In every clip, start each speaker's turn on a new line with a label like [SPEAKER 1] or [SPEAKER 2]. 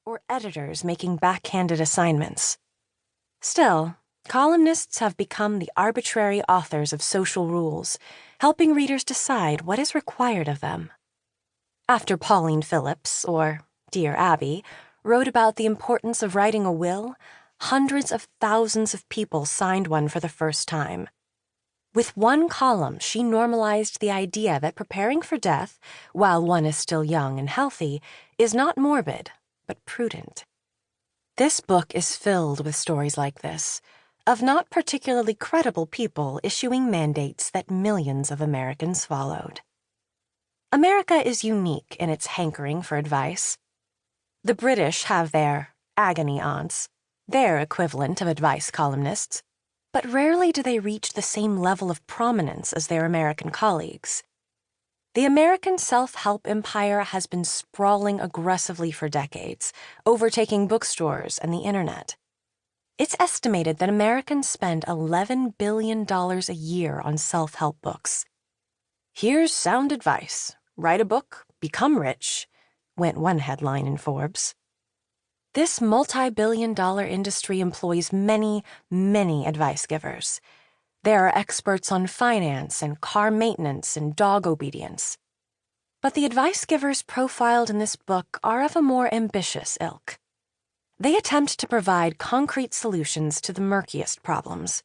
[SPEAKER 1] or editors making backhanded assignments. Still, columnists have become the arbitrary authors of social rules, helping readers decide what is required of them. After Pauline Phillips, or Dear Abby, wrote about the importance of writing a will, hundreds of thousands of people signed one for the first time. With one column, she normalized the idea that preparing for death, while one is still young and healthy, is not morbid, but prudent. This book is filled with stories like this, of not particularly credible people issuing mandates that millions of Americans followed. America is unique in its hankering for advice. The British have their agony aunts, their equivalent of advice columnists, but rarely do they reach the same level of prominence as their American colleagues. The American self-help empire has been sprawling aggressively for decades, overtaking bookstores and the internet. It's estimated that Americans spend $11 billion a year on self-help books. Here's sound advice. Write a book, become rich, went one headline in Forbes. This multi-billion-dollar industry employs many, many advice givers. There are experts on finance and car maintenance and dog obedience. But the advice givers profiled in this book are of a more ambitious ilk. They attempt to provide concrete solutions to the murkiest problems.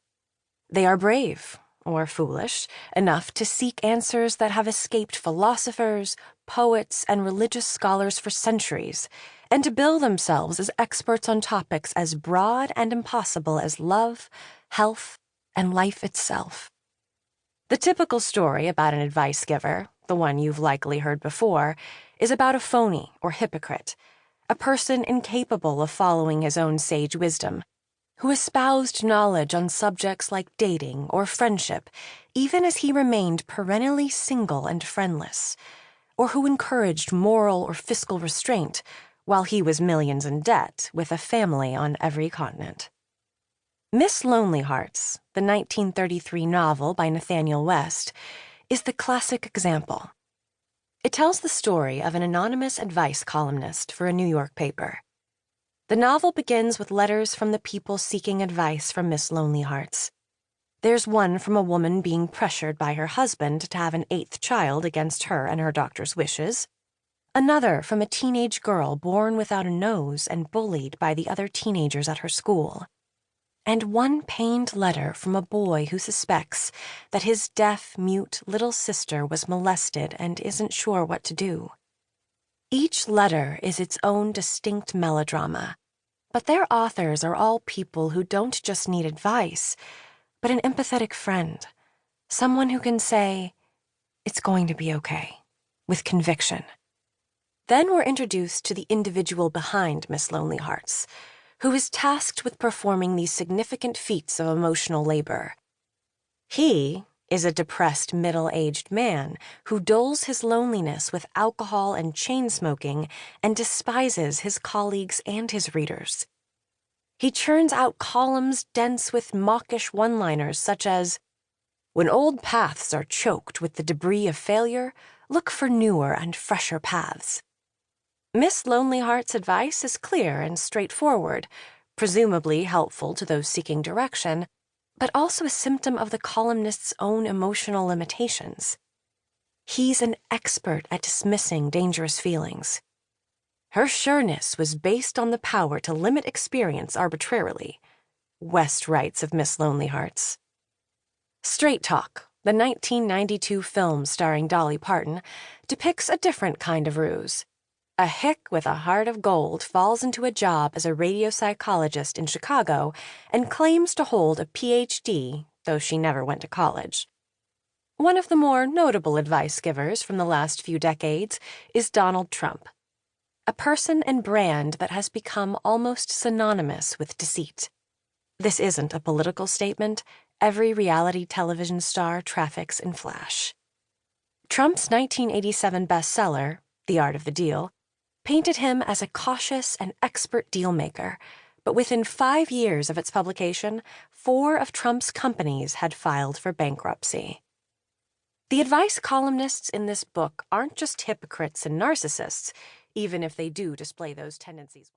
[SPEAKER 1] They are brave, or foolish, enough to seek answers that have escaped philosophers, poets, and religious scholars for centuries, and to bill themselves as experts on topics as broad and impossible as love, health, and life itself. The typical story about an advice giver, the one you've likely heard before, is about a phony or hypocrite, a person incapable of following his own sage wisdom, who espoused knowledge on subjects like dating or friendship, even as he remained perennially single and friendless, or who encouraged moral or fiscal restraint while he was millions in debt with a family on every continent. Miss Lonely Hearts, the 1933 novel by Nathaniel West, is the classic example. It tells the story of an anonymous advice columnist for a New York paper. The novel begins with letters from the people seeking advice from Miss Lonely Hearts. There's one from a woman being pressured by her husband to have an 8th child against her and her doctor's wishes. Another from a teenage girl born without a nose and bullied by the other teenagers at her school. And one pained letter from a boy who suspects that his deaf, mute little sister was molested and isn't sure what to do. Each letter is its own distinct melodrama, but their authors are all people who don't just need advice, but an empathetic friend, someone who can say, "It's going to be okay," with conviction. Then we're introduced to the individual behind Miss Lonely Hearts, who is tasked with performing these significant feats of emotional labor. He is a depressed middle-aged man who dulls his loneliness with alcohol and chain-smoking and despises his colleagues and his readers. He churns out columns dense with mawkish one-liners such as, "When old paths are choked with the debris of failure, look for newer and fresher paths." Miss Lonely Heart's advice is clear and straightforward, presumably helpful to those seeking direction, but also a symptom of the columnist's own emotional limitations. He's an expert at dismissing dangerous feelings. Her sureness was based on the power to limit experience arbitrarily, West writes of Miss Lonely Hearts. Straight Talk, the 1992 film starring Dolly Parton, depicts a different kind of ruse. A hick with a heart of gold falls into a job as a radio psychologist in Chicago and claims to hold a PhD, though she never went to college. One of the more notable advice givers from the last few decades is Donald Trump, a person and brand that has become almost synonymous with deceit. This isn't a political statement. Every reality television star traffics in flash. Trump's 1987 bestseller, The Art of the Deal, painted him as a cautious and expert dealmaker, but within 5 years of its publication, 4 of Trump's companies had filed for bankruptcy. The advice columnists in this book aren't just hypocrites and narcissists, even if they do display those tendencies.